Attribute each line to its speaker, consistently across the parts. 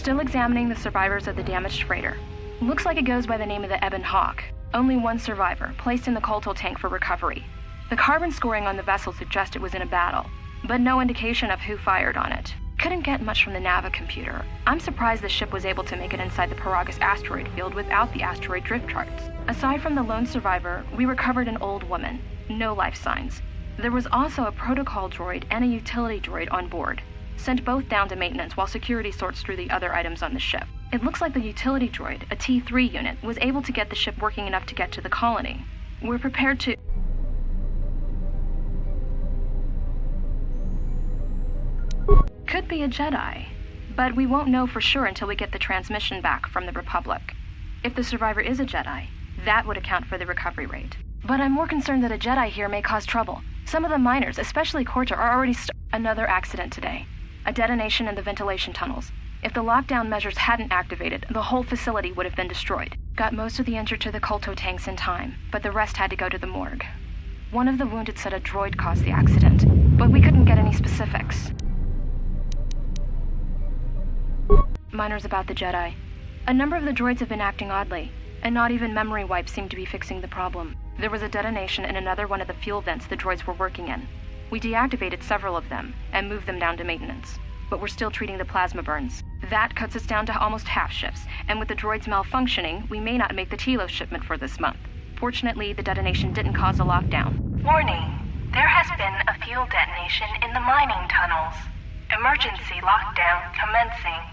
Speaker 1: Still examining the survivors of the damaged freighter. Looks like it goes by the name of the Ebon Hawk. Only one survivor, placed in the KOTOR tank for recovery. The carbon scoring on the vessel suggests it was in a battle, but no indication of who fired on it. Couldn't get much from the Nava computer. I'm surprised the ship was able to make it inside the Paragus asteroid field without the asteroid drift charts. Aside from the lone survivor, we recovered an old woman. No life signs. There was also a protocol droid and a utility droid on board. Sent both down to maintenance while security sorts through the other items on the ship. It looks like the utility droid, a T3 unit, was able to get the ship working enough to get to the colony. We're prepared to... Could be a Jedi, but we won't know for sure until we get the transmission back from the Republic. If the survivor is a Jedi, that would account for the recovery rate. But I'm more concerned that a Jedi here may cause trouble. Some of the miners, especially KOTOR, are already Another accident today. A detonation in the ventilation tunnels. If the lockdown measures hadn't activated, the whole facility would have been destroyed. Got most of the injured to the KOTOR tanks in time, but the rest had to go to the morgue. One of the wounded said a droid caused the accident, but we couldn't get any specifics. Miners about the Jedi. A number of the droids have been acting oddly, and not even memory wipes seem to be fixing the problem. There was a detonation in another one of the fuel vents the droids were working in. We deactivated several of them and moved them down to maintenance, but we're still treating the plasma burns. That cuts us down to almost half shifts, and with the droids malfunctioning, we may not make the Telos shipment for this month. Fortunately, the detonation didn't cause a lockdown.
Speaker 2: Warning, there has been a fuel detonation in the mining tunnels. Emergency lockdown commencing.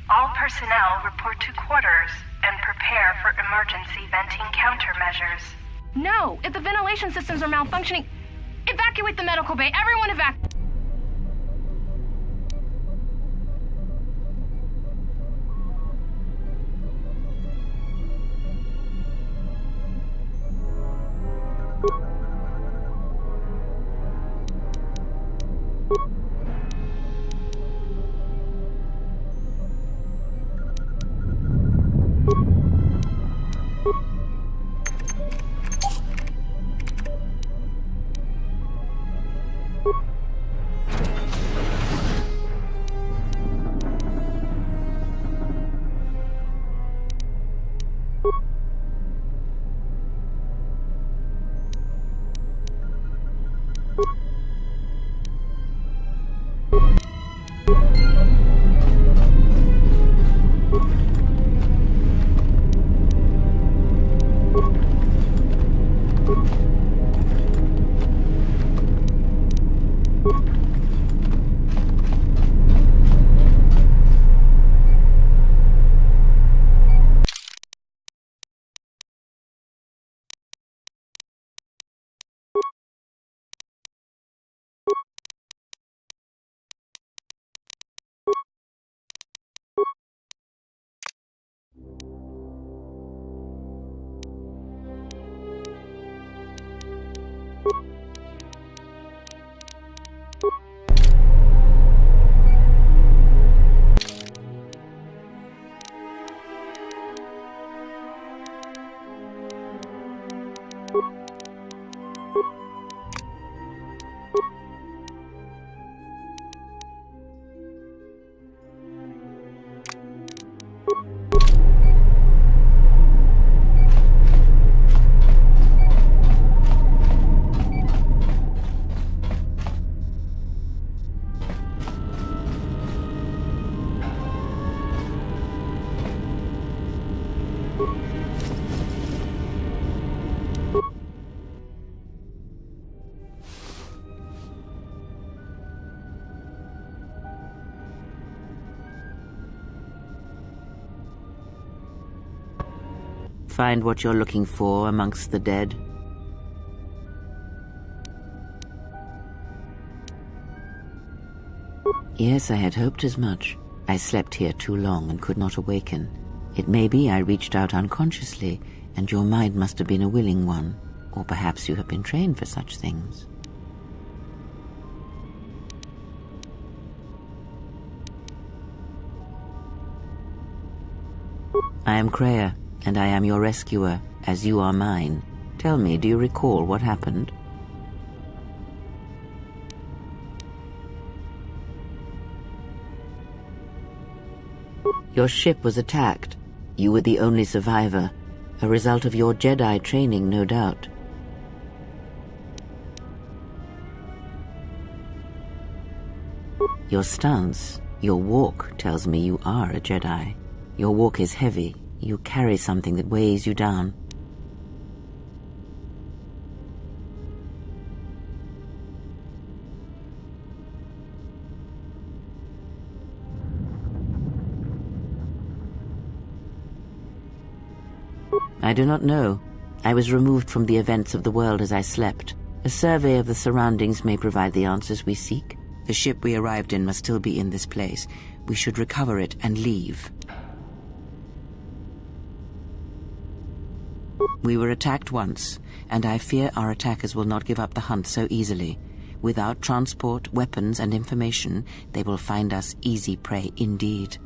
Speaker 2: All personnel report to quarters and prepare for emergency venting countermeasures.
Speaker 1: No! If the ventilation systems are malfunctioning, evacuate the medical bay! Everyone evacuate!
Speaker 3: find what you're looking for amongst the dead? Yes, I had hoped as much. I slept here too long and could not awaken. It may be I reached out unconsciously, and your mind must have been a willing one. Or perhaps you have been trained for such things. I am Kreia, and I am your rescuer, as you are mine. Tell me, do you recall what happened? Your ship was attacked. You were the only survivor, a result of your Jedi training, no doubt. Your stance, your walk tells me you are a Jedi. Your walk is heavy. You carry something that weighs you down. I do not know. I was removed from the events of the world as I slept. A survey of the surroundings may provide the answers we seek. The ship we arrived in must still be in this place. We should recover it and leave. We were attacked once, and I fear our attackers will not give up the hunt so easily. Without transport, weapons, and information, they will find us easy prey indeed.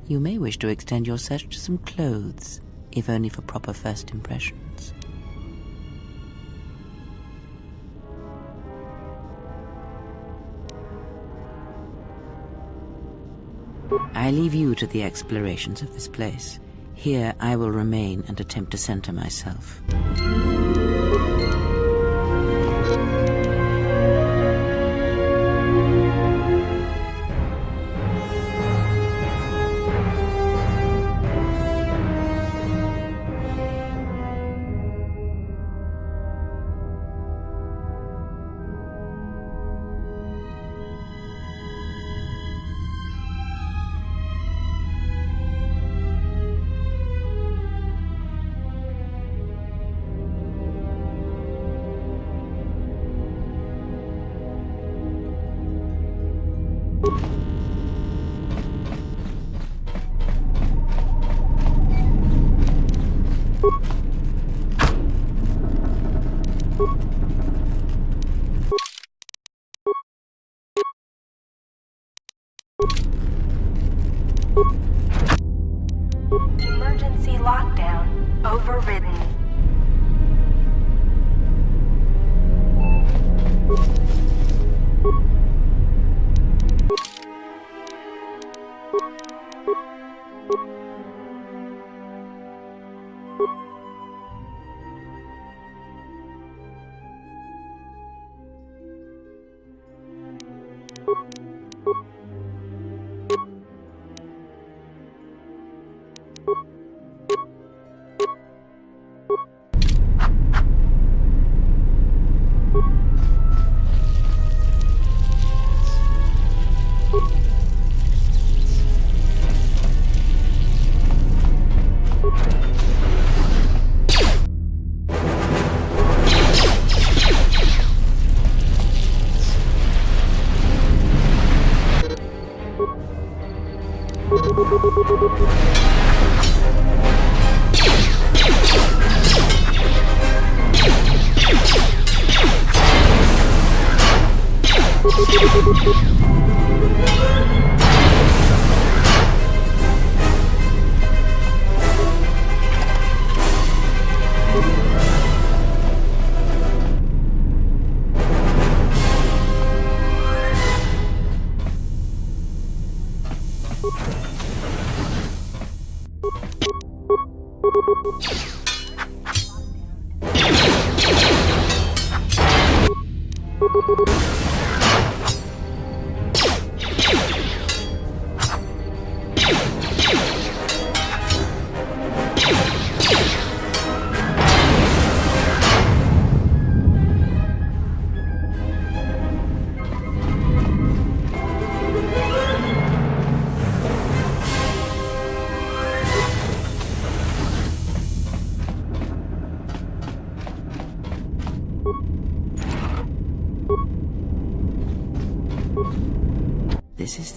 Speaker 3: You may wish to extend your search to some clothes, if only for proper first impressions. I leave you to the explorations of this place. Here I will remain and attempt to center myself.
Speaker 2: Emergency lockdown overridden.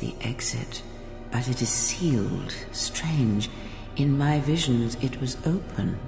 Speaker 3: the exit, but it is sealed. Strange. In my visions, it was open.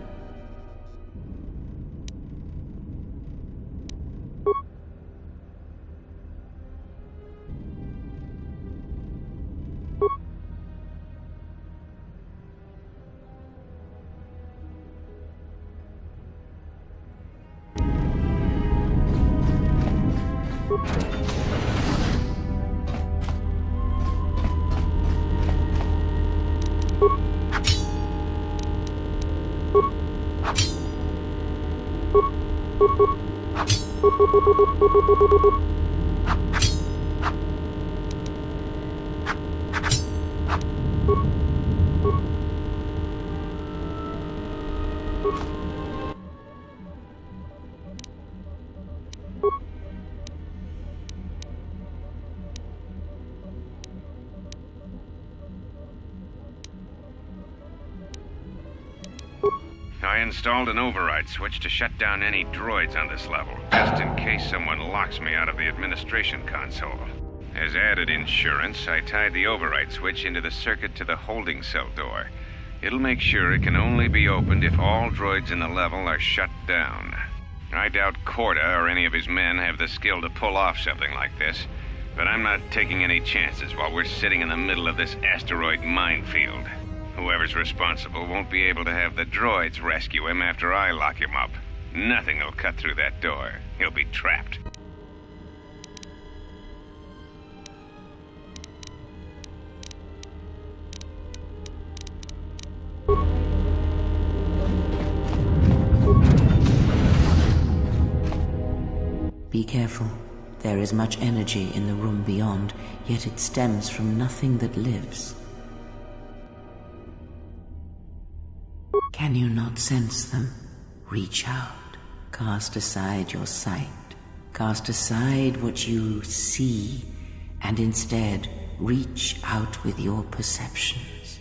Speaker 4: I installed an override switch to shut down any droids on this level, just in case someone locks me out of the administration console. As added insurance, I tied the override switch into the circuit to the holding cell door. It'll make sure it can only be opened if all droids in the level are shut down. I doubt KOTOR or any of his men have the skill to pull off something like this, but I'm not taking any chances while we're sitting in the middle of this asteroid minefield. Whoever's responsible won't be able to have the droids rescue him after I lock him up. Nothing will cut through that door. He'll be trapped.
Speaker 3: Be careful. There is much energy in the room beyond, yet it stems from nothing that lives. Can you not sense them? Reach out. Cast aside your sight. Cast aside what you see, and instead reach out with your perceptions.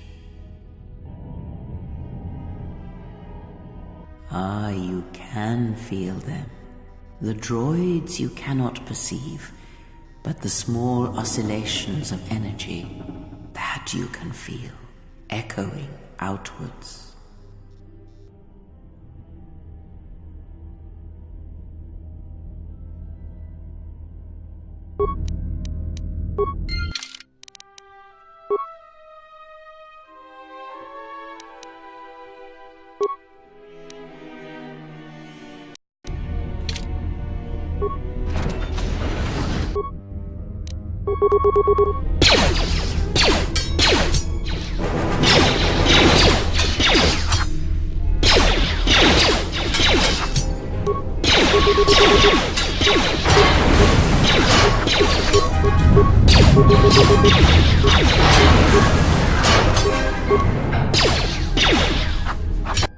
Speaker 3: Ah, you can feel them. The droids you cannot perceive, but the small oscillations of energy, that you can feel, echoing outwards.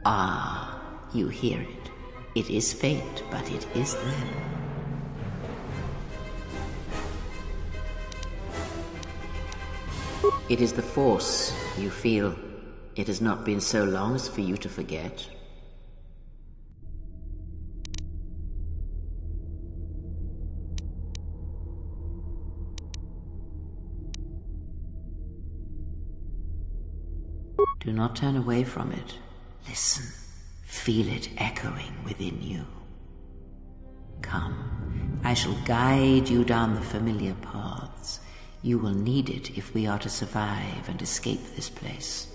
Speaker 3: Ah, you hear it. It is faint, but it is them. It is the Force, you feel. It has not been so long as for you to forget. Do not turn away from it. Listen. Feel it echoing within you. Come, I shall guide you down the familiar paths. You will need it if we are to survive and escape this place.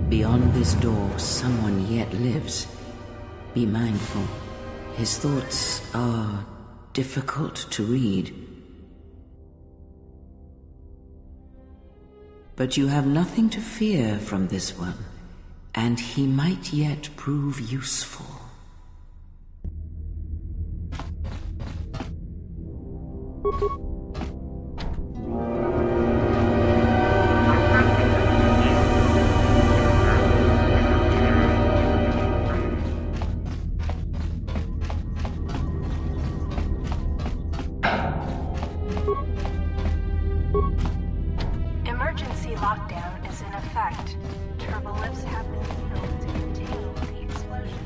Speaker 3: Beyond this door, someone yet lives. Be mindful. His thoughts are difficult to read. But you have nothing to fear from this one, and he might yet prove useful.
Speaker 2: Emergency lockdown is in effect. Turbolifts have been sealed to contain the explosion.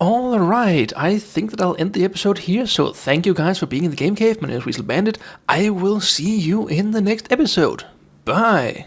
Speaker 5: Alright, I think that I'll end the episode here, so thank you guys for being in the Game Cave. My name is Weasel Bandit. I will see you in the next episode. Bye!